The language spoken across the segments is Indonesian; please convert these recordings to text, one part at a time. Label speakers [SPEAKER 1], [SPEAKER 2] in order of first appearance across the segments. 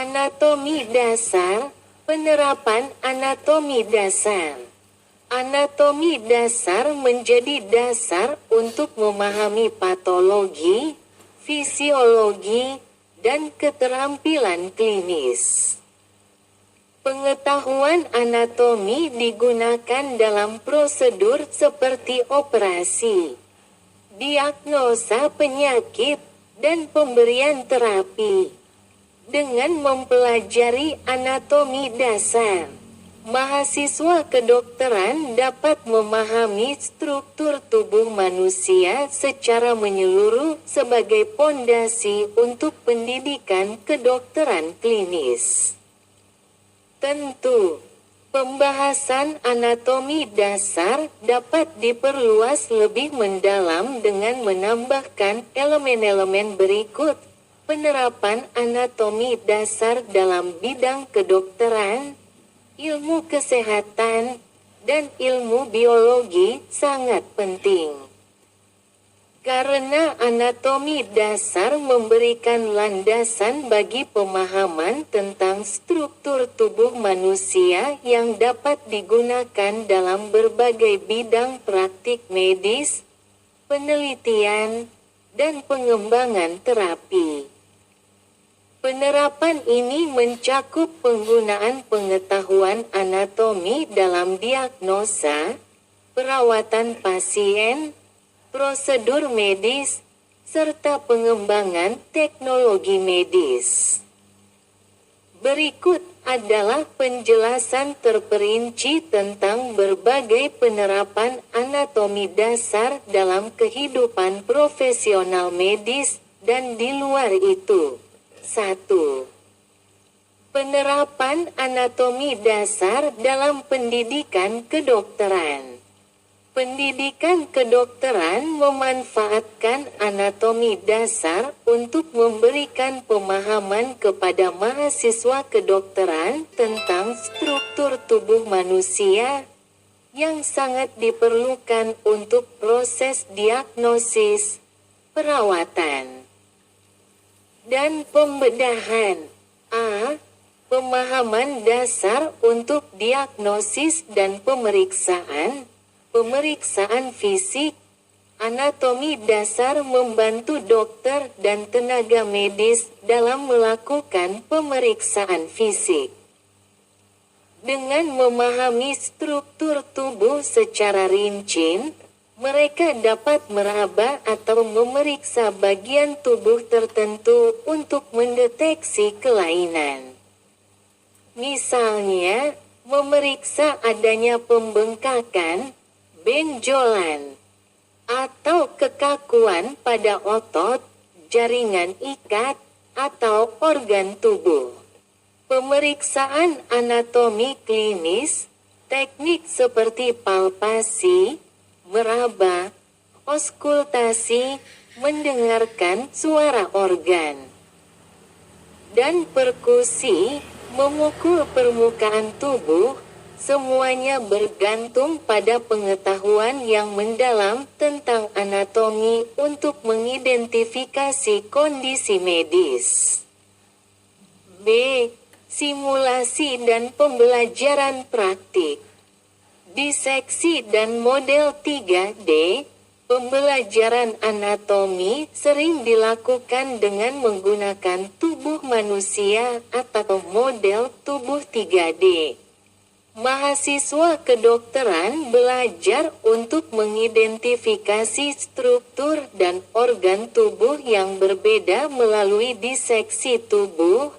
[SPEAKER 1] Anatomi dasar, penerapan anatomi dasar. Anatomi dasar menjadi dasar untuk memahami patologi, fisiologi, dan keterampilan klinis. Pengetahuan anatomi digunakan dalam prosedur seperti operasi, diagnosa penyakit, dan pemberian terapi. Dengan mempelajari anatomi dasar, mahasiswa kedokteran dapat memahami struktur tubuh manusia secara menyeluruh sebagai pondasi untuk pendidikan kedokteran klinis. Tentu, pembahasan anatomi dasar dapat diperluas lebih mendalam dengan menambahkan elemen-elemen berikut. Penerapan anatomi dasar dalam bidang kedokteran, ilmu kesehatan, dan ilmu biologi sangat penting. Karena anatomi dasar memberikan landasan bagi pemahaman tentang struktur tubuh manusia yang dapat digunakan dalam berbagai bidang praktik medis, penelitian, dan pengembangan terapi. Penerapan ini mencakup penggunaan pengetahuan anatomi dalam diagnosa, perawatan pasien, prosedur medis, serta pengembangan teknologi medis. Berikut adalah penjelasan terperinci tentang berbagai penerapan anatomi dasar dalam kehidupan profesional medis dan di luar itu. 1. Penerapan anatomi dasar dalam pendidikan kedokteran. Pendidikan kedokteran memanfaatkan anatomi dasar untuk memberikan pemahaman kepada mahasiswa kedokteran tentang struktur tubuh manusia yang sangat diperlukan untuk proses diagnosis, perawatan, dan pembedahan. A. Pemahaman dasar untuk diagnosis dan pemeriksaan. Pemeriksaan fisik. Anatomi dasar membantu dokter dan tenaga medis dalam melakukan pemeriksaan fisik. Dengan memahami struktur tubuh secara rinci, mereka dapat meraba atau memeriksa bagian tubuh tertentu untuk mendeteksi kelainan. Misalnya, memeriksa adanya pembengkakan, benjolan, atau kekakuan pada otot, jaringan ikat, atau organ tubuh. Pemeriksaan anatomi klinis, teknik seperti palpasi, meraba, auskultasi, mendengarkan suara organ, dan perkusi, memukul permukaan tubuh, semuanya bergantung pada pengetahuan yang mendalam tentang anatomi untuk mengidentifikasi kondisi medis. B. Simulasi dan pembelajaran praktik. Diseksi dan model 3D, pembelajaran anatomi sering dilakukan dengan menggunakan tubuh manusia atau model tubuh 3D. Mahasiswa kedokteran belajar untuk mengidentifikasi struktur dan organ tubuh yang berbeda melalui diseksi tubuh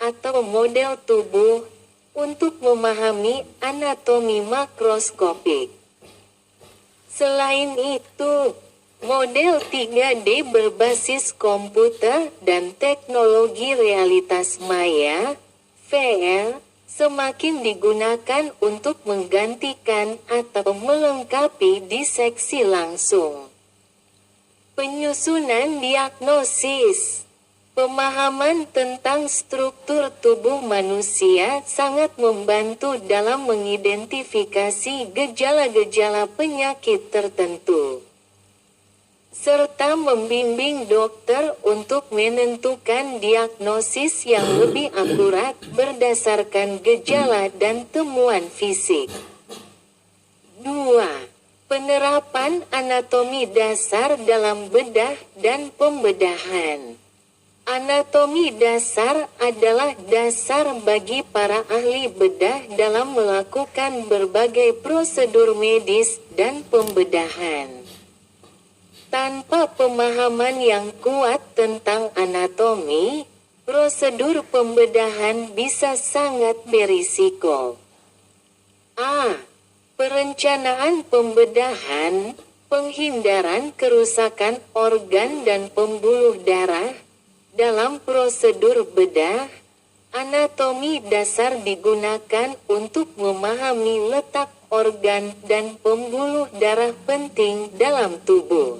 [SPEAKER 1] atau model tubuh untuk memahami anatomi makroskopik. Selain itu, model 3D berbasis komputer dan teknologi realitas maya, VR, semakin digunakan untuk menggantikan atau melengkapi diseksi langsung. Penyusunan diagnosis. Pemahaman tentang struktur tubuh manusia sangat membantu dalam mengidentifikasi gejala-gejala penyakit tertentu. serta membimbing dokter untuk menentukan diagnosis yang lebih akurat berdasarkan gejala dan temuan fisik. 2. Penerapan anatomi dasar dalam bedah dan pembedahan. Anatomi dasar adalah dasar bagi para ahli bedah dalam melakukan berbagai prosedur medis dan pembedahan. Tanpa pemahaman yang kuat tentang anatomi, prosedur pembedahan bisa sangat berisiko. A. Perencanaan pembedahan, penghindaran kerusakan organ dan pembuluh darah. Dalam prosedur bedah, anatomi dasar digunakan untuk memahami letak organ dan pembuluh darah penting dalam tubuh.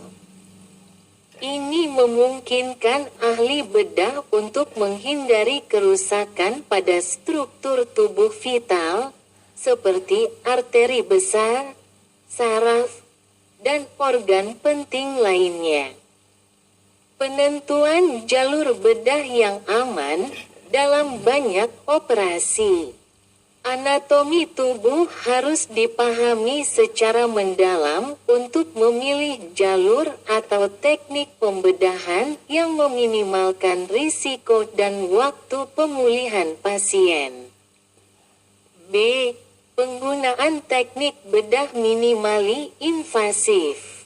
[SPEAKER 1] Ini memungkinkan ahli bedah untuk menghindari kerusakan pada struktur tubuh vital, seperti arteri besar, saraf, dan organ penting lainnya. Penentuan jalur bedah yang aman dalam banyak operasi. Anatomi tubuh harus dipahami secara mendalam untuk memilih jalur atau teknik pembedahan yang meminimalkan risiko dan waktu pemulihan pasien. B. Penggunaan teknik bedah minimally invasif.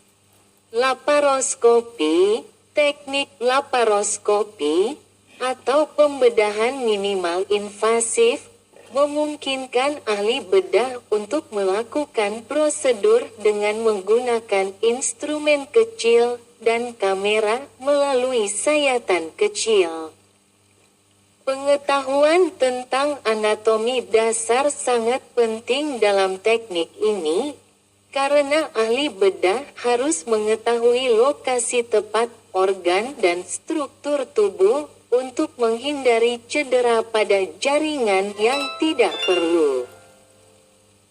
[SPEAKER 1] Laparoskopi. Teknik laparoskopi atau pembedahan minimal invasif memungkinkan ahli bedah untuk melakukan prosedur dengan menggunakan instrumen kecil dan kamera melalui sayatan kecil. Pengetahuan tentang anatomi dasar sangat penting dalam teknik ini, karena ahli bedah harus mengetahui lokasi tepat organ dan struktur tubuh untuk menghindari cedera pada jaringan yang tidak perlu.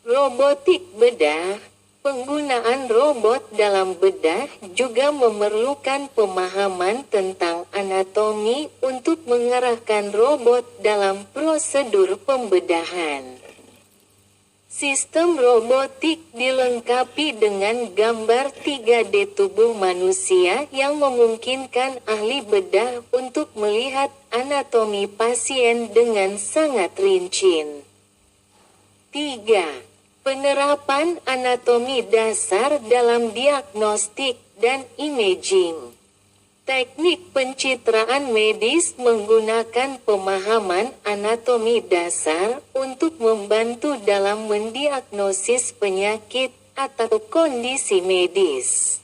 [SPEAKER 1] Robotik bedah. Penggunaan robot dalam bedah juga memerlukan pemahaman tentang anatomi untuk mengarahkan robot dalam prosedur pembedahan. Sistem robotik dilengkapi dengan gambar 3D tubuh manusia yang memungkinkan ahli bedah untuk melihat anatomi pasien dengan sangat rinci. 3. Penerapan anatomi dasar dalam diagnostik dan imaging. Teknik pencitraan medis menggunakan pemahaman anatomi dasar untuk membantu dalam mendiagnosis penyakit atau kondisi medis.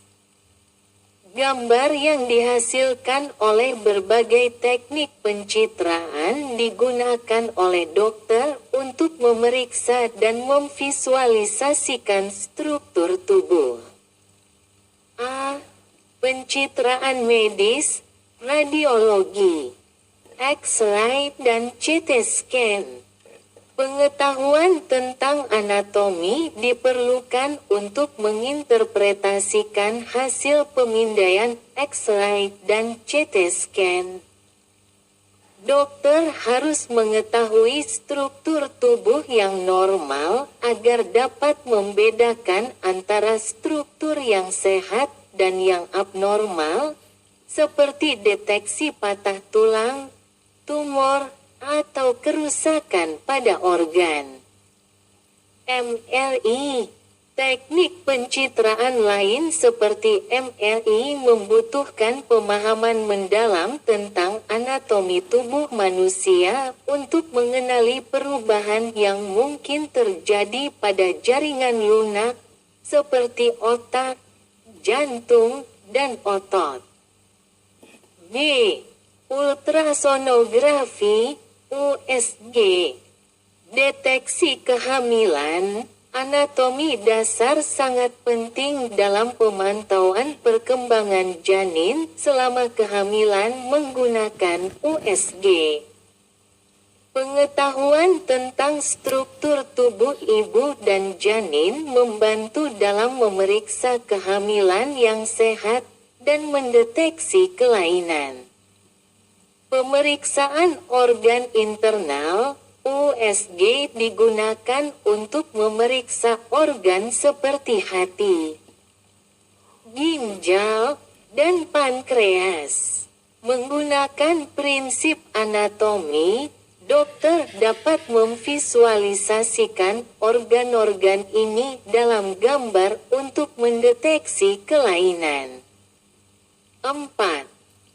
[SPEAKER 1] Gambar yang dihasilkan oleh berbagai teknik pencitraan digunakan oleh dokter untuk memeriksa dan memvisualisasikan struktur tubuh. A. Pencitraan medis, radiologi, X-ray dan CT scan. Pengetahuan tentang anatomi diperlukan untuk menginterpretasikan hasil pemindaian X-ray dan CT scan. Dokter harus mengetahui struktur tubuh yang normal agar dapat membedakan antara struktur yang sehat dan yang abnormal, seperti deteksi patah tulang, tumor, atau kerusakan pada organ. MRI. Teknik pencitraan lain seperti MRI membutuhkan pemahaman mendalam tentang anatomi tubuh manusia untuk mengenali perubahan yang mungkin terjadi pada jaringan lunak, seperti otak, jantung, dan otot. B. Ultrasonografi, USG. Deteksi kehamilan. Anatomi dasar sangat penting dalam pemantauan perkembangan janin selama kehamilan menggunakan USG. Pengetahuan tentang struktur tubuh ibu dan janin membantu dalam memeriksa kehamilan yang sehat dan mendeteksi kelainan. Pemeriksaan organ internal (USG) digunakan untuk memeriksa organ seperti hati, ginjal, dan pankreas. Menggunakan prinsip anatomi, dokter dapat memvisualisasikan organ-organ ini dalam gambar untuk mendeteksi kelainan. 4.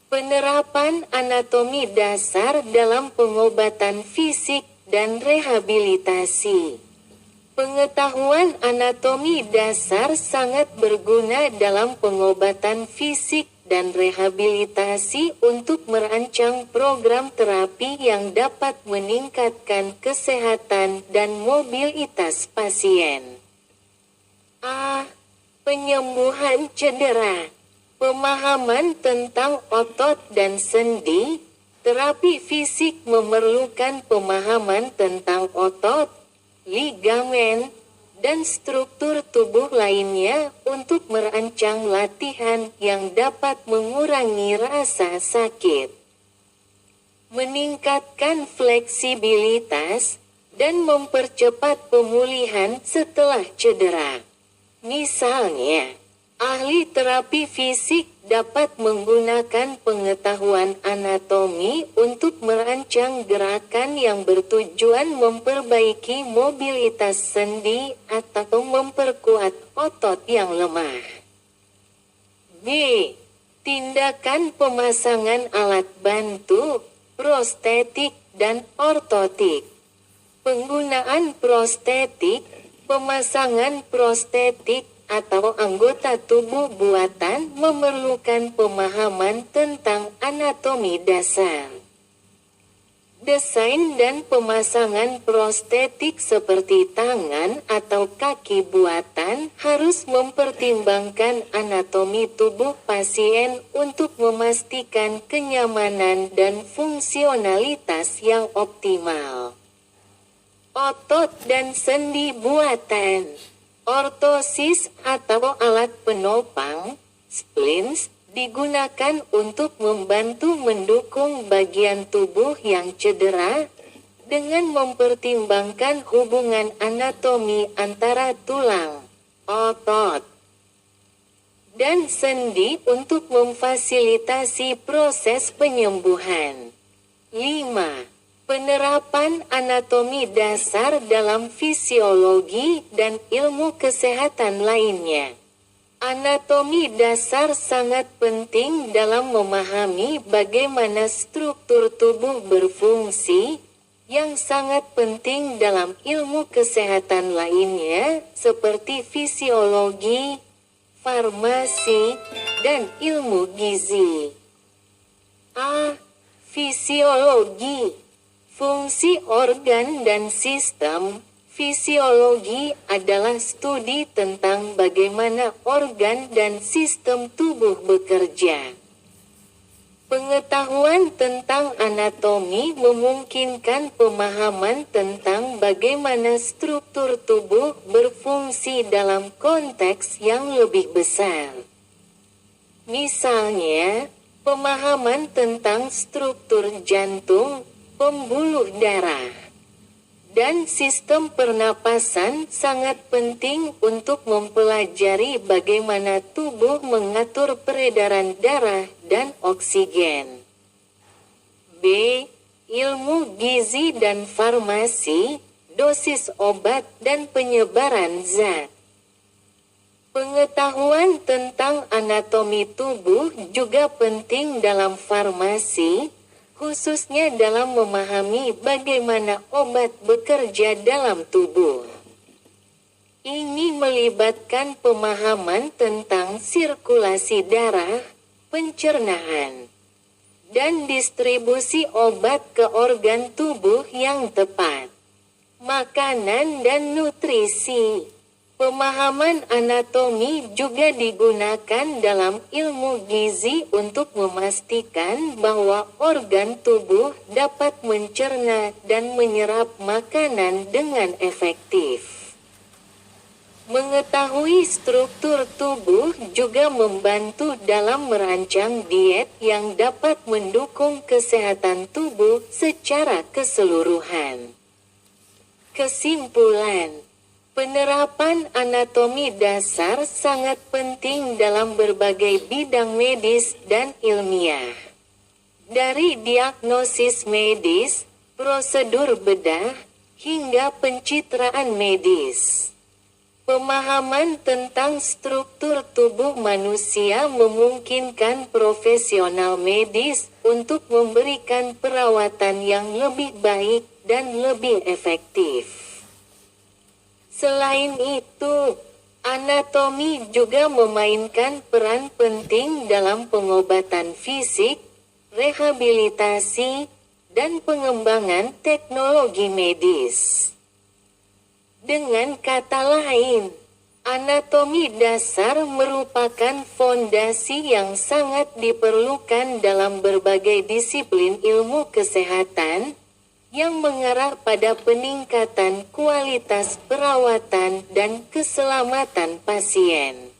[SPEAKER 1] Penerapan anatomi dasar dalam pengobatan fisik dan rehabilitasi. Pengetahuan anatomi dasar sangat berguna dalam pengobatan fisik dan rehabilitasi untuk merancang program terapi yang dapat meningkatkan kesehatan dan mobilitas pasien. A. Penyembuhan cedera. Pemahaman tentang otot dan sendi. Terapi fisik memerlukan pemahaman tentang otot, ligamen, dan struktur tubuh lainnya untuk merancang latihan yang dapat mengurangi rasa sakit, meningkatkan fleksibilitas, dan mempercepat pemulihan setelah cedera. Misalnya, ahli terapi fisik dapat menggunakan pengetahuan anatomi untuk merancang gerakan yang bertujuan memperbaiki mobilitas sendi atau memperkuat otot yang lemah. B. Tindakan pemasangan alat bantu, prostetik, dan ortotik. Penggunaan prostetik, pemasangan prostetik, atau anggota tubuh buatan memerlukan pemahaman tentang anatomi dasar. Desain dan pemasangan prostetik seperti tangan atau kaki buatan harus mempertimbangkan anatomi tubuh pasien untuk memastikan kenyamanan dan fungsionalitas yang optimal. Otot dan sendi buatan. Ortosis atau alat penopang, splints, digunakan untuk membantu mendukung bagian tubuh yang cedera, dengan mempertimbangkan hubungan anatomi antara tulang, otot, dan sendi untuk memfasilitasi proses penyembuhan. 5. Penerapan anatomi dasar dalam fisiologi dan ilmu kesehatan lainnya. Anatomi dasar sangat penting dalam memahami bagaimana struktur tubuh berfungsi, yang sangat penting dalam ilmu kesehatan lainnya seperti fisiologi, farmasi, dan ilmu gizi. A. Fisiologi. Fungsi organ dan sistem. Fisiologi adalah studi tentang bagaimana organ dan sistem tubuh bekerja. Pengetahuan tentang anatomi memungkinkan pemahaman tentang bagaimana struktur tubuh berfungsi dalam konteks yang lebih besar. Misalnya, pemahaman tentang struktur jantung, pembuluh darah, dan sistem pernapasan sangat penting untuk mempelajari bagaimana tubuh mengatur peredaran darah dan oksigen. B. Ilmu gizi dan farmasi, dosis obat dan penyebaran zat. Pengetahuan tentang anatomi tubuh juga penting dalam farmasi, khususnya dalam memahami bagaimana obat bekerja dalam tubuh. Ini melibatkan pemahaman tentang sirkulasi darah, pencernaan, dan distribusi obat ke organ tubuh yang tepat. Makanan dan nutrisi. Pemahaman anatomi juga digunakan dalam ilmu gizi untuk memastikan bahwa organ tubuh dapat mencerna dan menyerap makanan dengan efektif. Mengetahui struktur tubuh juga membantu dalam merancang diet yang dapat mendukung kesehatan tubuh secara keseluruhan. Kesimpulan, penerapan anatomi dasar sangat penting dalam berbagai bidang medis dan ilmiah. Dari diagnosis medis, prosedur bedah, hingga pencitraan medis. Pemahaman tentang struktur tubuh manusia memungkinkan profesional medis untuk memberikan perawatan yang lebih baik dan lebih efektif. Selain itu, anatomi juga memainkan peran penting dalam pengobatan fisik, rehabilitasi, dan pengembangan teknologi medis. Dengan kata lain, anatomi dasar merupakan fondasi yang sangat diperlukan dalam berbagai disiplin ilmu kesehatan, yang mengarah pada peningkatan kualitas perawatan dan keselamatan pasien.